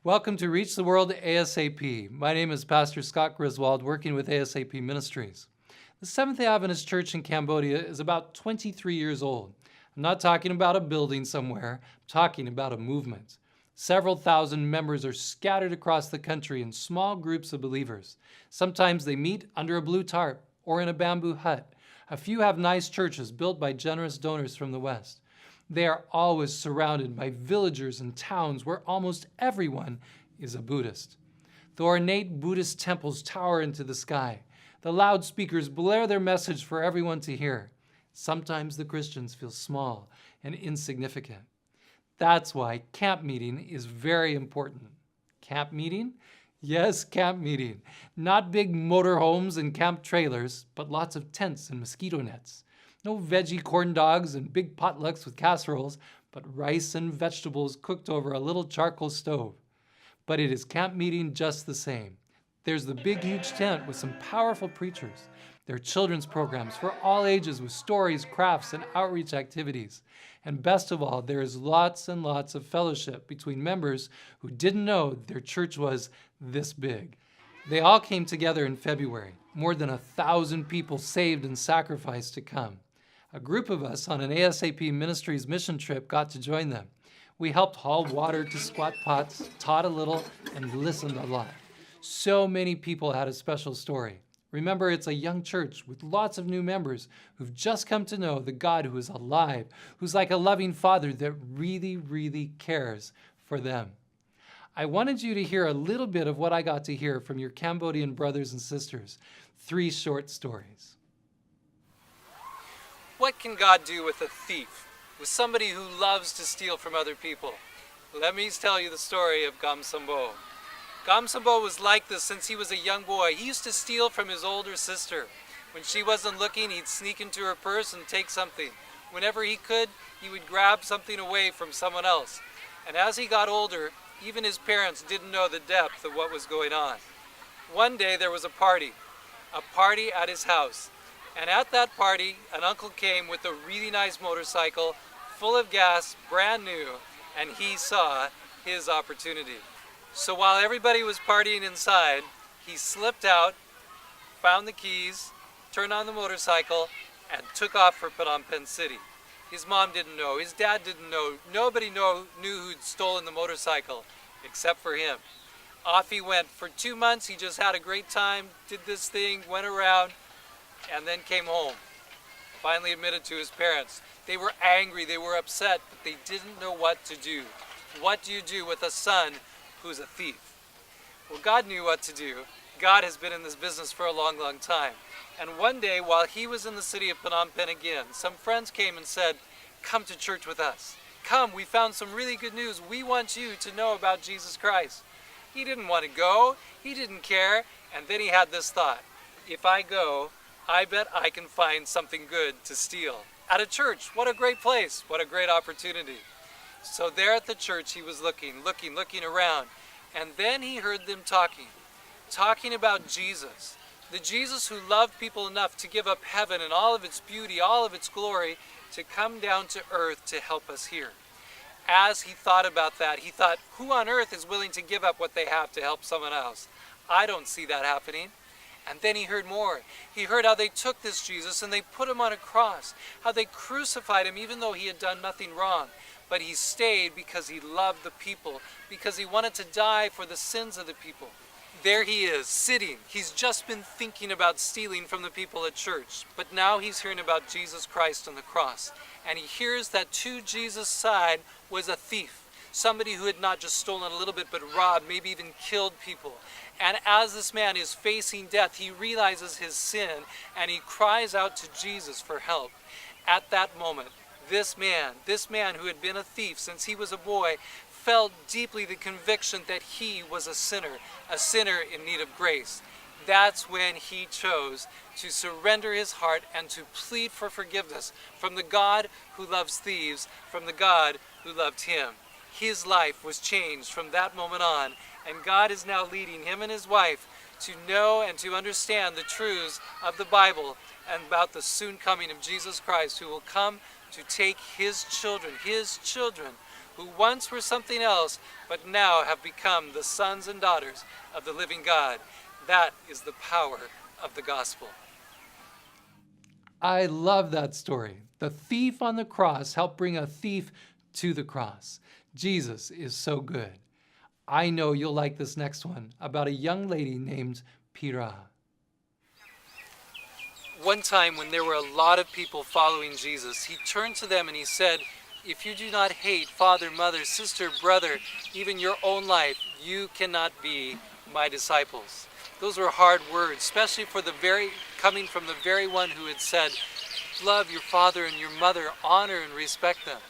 Welcome to Reach the World ASAP. My name is Pastor Scott Griswold, working with ASAP Ministries. The Seventh-day Adventist Church in Cambodia is about 23 years old. I'm not talking about a building somewhere, I'm talking about a movement. Several thousand members are scattered across the country in small groups of believers. Sometimes they meet under a blue tarp or in a bamboo hut. A few have nice churches built by generous donors from the West. They are always surrounded by villagers and towns where almost everyone is a Buddhist. The ornate Buddhist temples tower into the sky. The loudspeakers blare their message for everyone to hear. Sometimes the Christians feel small and insignificant. That's why camp meeting is very important. Camp meeting? Yes, camp meeting. Not big motorhomes and camp trailers, but lots of tents and mosquito nets. No veggie corn dogs and big potlucks with casseroles, but rice and vegetables cooked over a little charcoal stove. But it is camp meeting just the same. There's the big, huge tent with some powerful preachers. There are children's programs for all ages with stories, crafts, and outreach activities. And best of all, there is lots and lots of fellowship between members who didn't know their church was this big. They all came together in February. More than 1,000 people saved and sacrificed to come. A group of us on an ASAP Ministries mission trip got to join them. We helped haul water to squat pots, taught a little, and listened a lot. So many people had a special story. Remember, it's a young church with lots of new members who've just come to know the God who is alive, who's like a loving father that really, really cares for them. I wanted you to hear a little bit of what I got to hear from your Cambodian brothers and sisters. 3 short stories. What can God do with a thief, with somebody who loves to steal from other people? Let me tell you the story of Gam Sambo. Gam Sambo was like this since he was a young boy. He used to steal from his older sister. When she wasn't looking, he'd sneak into her purse and take something. Whenever he could, he would grab something away from someone else. And as he got older, even his parents didn't know the depth of what was going on. One day there was a party at his house. And at that party, an uncle came with a really nice motorcycle, full of gas, brand new, and he saw his opportunity. So while everybody was partying inside, he slipped out, found the keys, turned on the motorcycle, and took off for Phnom Penh City. His mom didn't know, his dad didn't know, nobody knew who'd stolen the motorcycle, except for him. Off he went. For 2 months, he just had a great time, did this thing, went around, and then came home. Finally admitted to his parents. They were angry, they were upset, but they didn't know what to do. What do you do with a son who's a thief? Well, God knew what to do. God has been in this business for a long, long time. And one day, while he was in the city of Phnom Penh again, some friends came and said, "Come to church with us. Come, we found some really good news. We want you to know about Jesus Christ." He didn't want to go. He didn't care. And then he had this thought: if I go, I bet I can find something good to steal. At a church, what a great place, what a great opportunity. So there at the church he was looking around, and then he heard them talking about Jesus. The Jesus who loved people enough to give up heaven and all of its beauty, all of its glory, to come down to earth to help us here. As he thought about that, he thought, who on earth is willing to give up what they have to help someone else? I don't see that happening. And then he heard more. He heard how they took this Jesus and they put him on a cross, how they crucified him even though he had done nothing wrong. But he stayed because he loved the people, because he wanted to die for the sins of the people. There he is, sitting. He's just been thinking about stealing from the people at church, but now he's hearing about Jesus Christ on the cross. And he hears that to Jesus' side was a thief, somebody who had not just stolen a little bit, but robbed, maybe even killed people. And as this man is facing death, he realizes his sin and he cries out to Jesus for help. At that moment, this man who had been a thief since he was a boy, felt deeply the conviction that he was a sinner in need of grace. That's when he chose to surrender his heart and to plead for forgiveness from the God who loves thieves, from the God who loved him. His life was changed from that moment on, and God is now leading him and his wife to know and to understand the truths of the Bible and about the soon coming of Jesus Christ, who will come to take his children who once were something else, but now have become the sons and daughters of the living God. That is the power of the gospel. I love that story. The thief on the cross helped bring a thief to the cross. Jesus is so good. I know you'll like this next one about a young lady named Pira. One time when there were a lot of people following Jesus, he turned to them and he said, "If you do not hate father, mother, sister, brother, even your own life, you cannot be my disciples." Those were hard words, especially coming from the very one who had said, "Love your father and your mother, honor and respect them."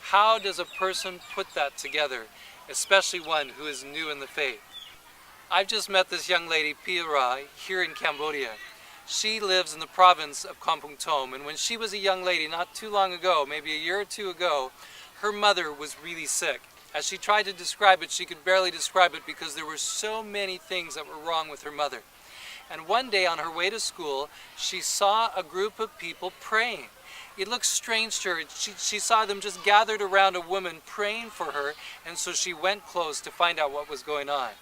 How does a person put that together, especially one who is new in the faith? I've just met this young lady, Pira, here in Cambodia. She lives in the province of Kampong Thom, and when she was a young lady not too long ago, maybe a year or two ago, her mother was really sick. As she tried to describe it, she could barely describe it because there were so many things that were wrong with her mother. And one day on her way to school, she saw a group of people praying. It looked strange to her. She saw them just gathered around a woman praying for her, and so she went close to find out what was going on.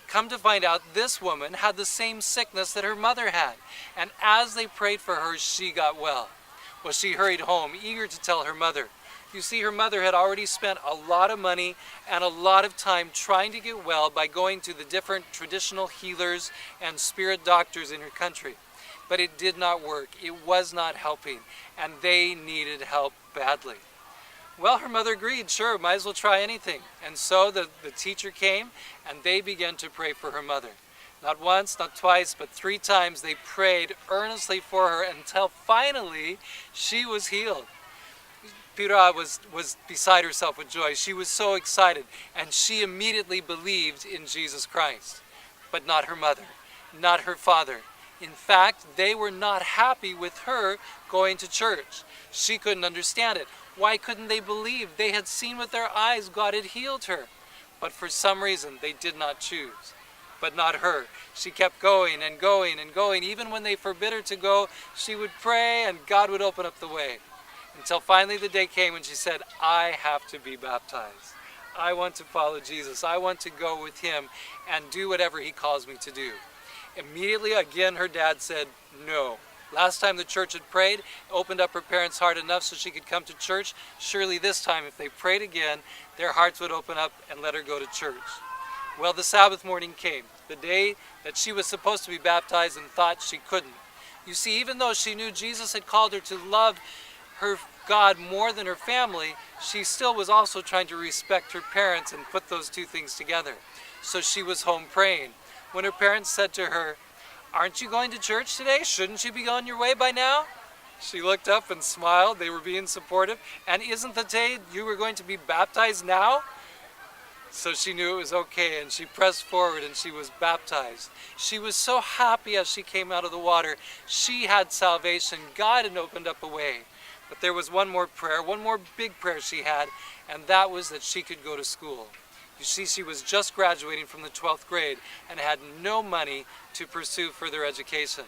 Come to find out, this woman had the same sickness that her mother had, and as they prayed for her, she got well. Well, she hurried home, eager to tell her mother. You see, her mother had already spent a lot of money and a lot of time trying to get well by going to the different traditional healers and spirit doctors in her country. But it did not work. It was not helping, and they needed help badly. Well, her mother agreed, sure, might as well try anything. And so the teacher came, and they began to pray for her mother. Not once, not twice, but 3 times they prayed earnestly for her until finally she was healed. Pira was beside herself with joy. She was so excited, and she immediately believed in Jesus Christ. But not her mother, not her father. In fact, they were not happy with her going to church. She couldn't understand it. Why couldn't they believe? They had seen with their eyes God had healed her. But for some reason, they did not choose. But not her. She kept going and going and going. Even when they forbid her to go, she would pray and God would open up the way. Until finally the day came when she said, "I have to be baptized. I want to follow Jesus. I want to go with him and do whatever he calls me to do." Immediately again, her dad said, "No. Last time the church had prayed, opened up her parents' heart enough so she could come to church. Surely this time, if they prayed again, their hearts would open up and let her go to church." Well, the Sabbath morning came, the day that she was supposed to be baptized and thought she couldn't. You see, even though she knew Jesus had called her to love her God more than her family, she still was also trying to respect her parents and put those two things together. So she was home praying. When her parents said to her, "Aren't you going to church today? Shouldn't you be on your way by now?" She looked up and smiled. They were being supportive. "And isn't the day you were going to be baptized now?" So she knew it was okay, and she pressed forward and she was baptized. She was so happy as she came out of the water. She had salvation. God had opened up a way. But there was one more prayer, one more big prayer she had, and that was that she could go to school. You see, she was just graduating from the 12th grade and had no money to pursue further education.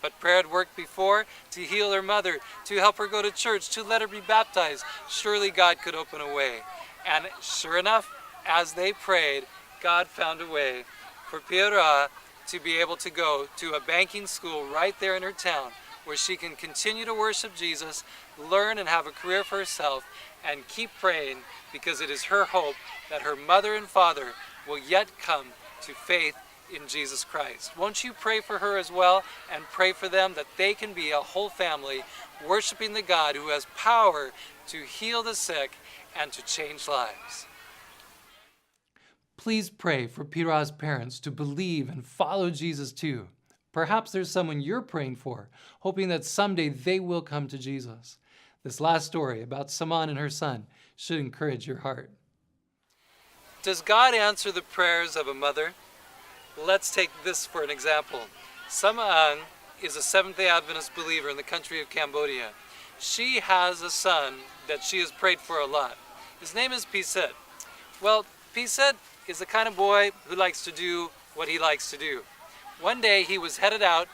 But prayer had worked before to heal her mother, to help her go to church, to let her be baptized. Surely God could open a way. And sure enough, as they prayed, God found a way for Pira to be able to go to a banking school right there in her town, where she can continue to worship Jesus, learn and have a career for herself, and keep praying, because it is her hope that her mother and father will yet come to faith in Jesus Christ. Won't you pray for her as well, and pray for them that they can be a whole family worshiping the God who has power to heal the sick and to change lives? Please pray for Pira's parents to believe and follow Jesus too. Perhaps there's someone you're praying for, hoping that someday they will come to Jesus. This last story about Saman and her son should encourage your heart. Does God answer the prayers of a mother? Let's take this for an example. Saman is a Seventh-day Adventist believer in the country of Cambodia. She has a son that she has prayed for a lot. His name is Piset. Well, Piset is the kind of boy who likes to do what he likes to do. One day he was headed out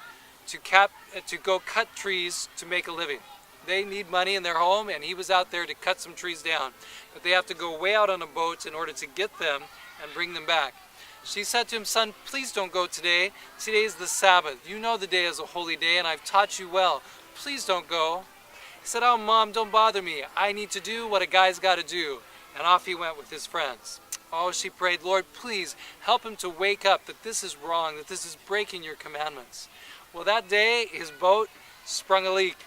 to go cut trees to make a living. They need money in their home, and he was out there to cut some trees down. But they have to go way out on a boat in order to get them and bring them back. She said to him, "Son, please don't go today. Today is the Sabbath. You know the day is a holy day, and I've taught you well. Please don't go." He said, "Oh, Mom, don't bother me. I need to do what a guy's got to do." And off he went with his friends. Oh, she prayed, "Lord, please help him to wake up that this is wrong, that this is breaking your commandments." Well, that day, his boat sprung a leak.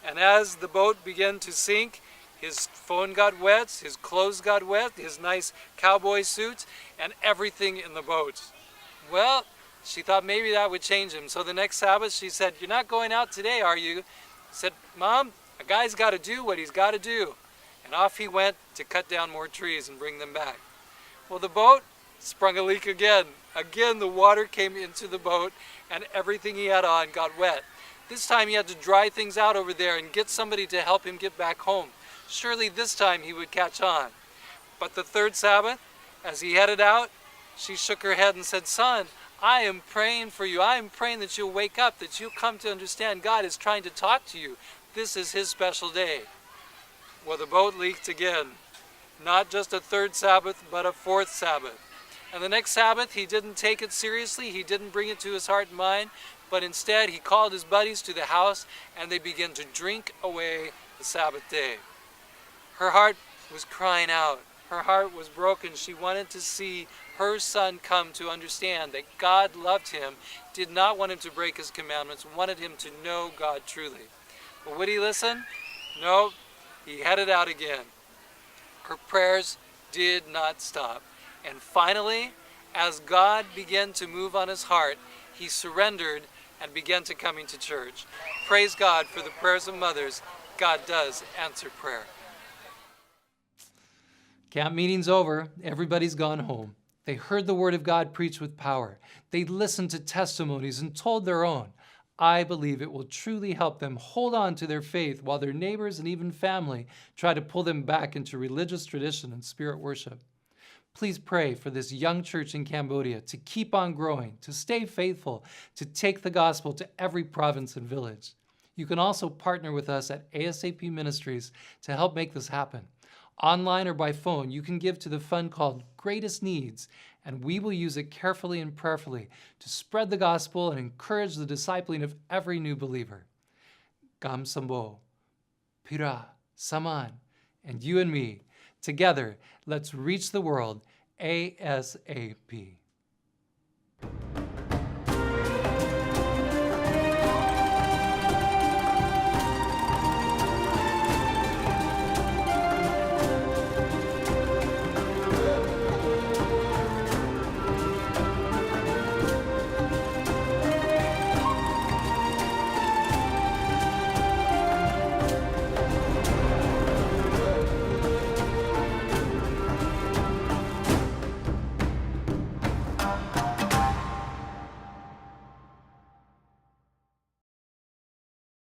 And as the boat began to sink, his phone got wet, his clothes got wet, his nice cowboy suit, and everything in the boat. Well, she thought maybe that would change him. So the next Sabbath, she said, "You're not going out today, are you?" He said, "Mom, a guy's got to do what he's got to do." And off he went to cut down more trees and bring them back. Well, the boat sprung a leak again. Again, the water came into the boat, and everything he had on got wet. This time he had to dry things out over there and get somebody to help him get back home. Surely this time he would catch on. But the third Sabbath, as he headed out, she shook her head and said, "Son, I am praying for you. I am praying that you'll wake up, that you'll come to understand God is trying to talk to you. This is his special day." Well, the boat leaked again. Not just a third Sabbath, but a fourth Sabbath. And the next Sabbath, he didn't take it seriously. He didn't bring it to his heart and mind, but instead he called his buddies to the house, and they began to drink away the Sabbath day. Her heart was crying out. Her heart was broken. She wanted to see her son come to understand that God loved him, did not want him to break his commandments, wanted him to know God truly. But would he listen? No, he headed out again. Her prayers did not stop. And finally, as God began to move on his heart, he surrendered and began to coming to church. Praise God for the prayers of mothers. God does answer prayer. Camp meeting's over. Everybody's gone home. They heard the word of God preached with power. They listened to testimonies and told their own. I believe it will truly help them hold on to their faith while their neighbors and even family try to pull them back into religious tradition and spirit worship. Please pray for this young church in Cambodia to keep on growing, to stay faithful, to take the gospel to every province and village. You can also partner with us at ASAP Ministries to help make this happen. Online or by phone, you can give to the fund called Greatest Needs, and we will use it carefully and prayerfully to spread the gospel and encourage the discipling of every new believer. Gam Sambo, Pira, Saman, and you and me, together, let's reach the world ASAP.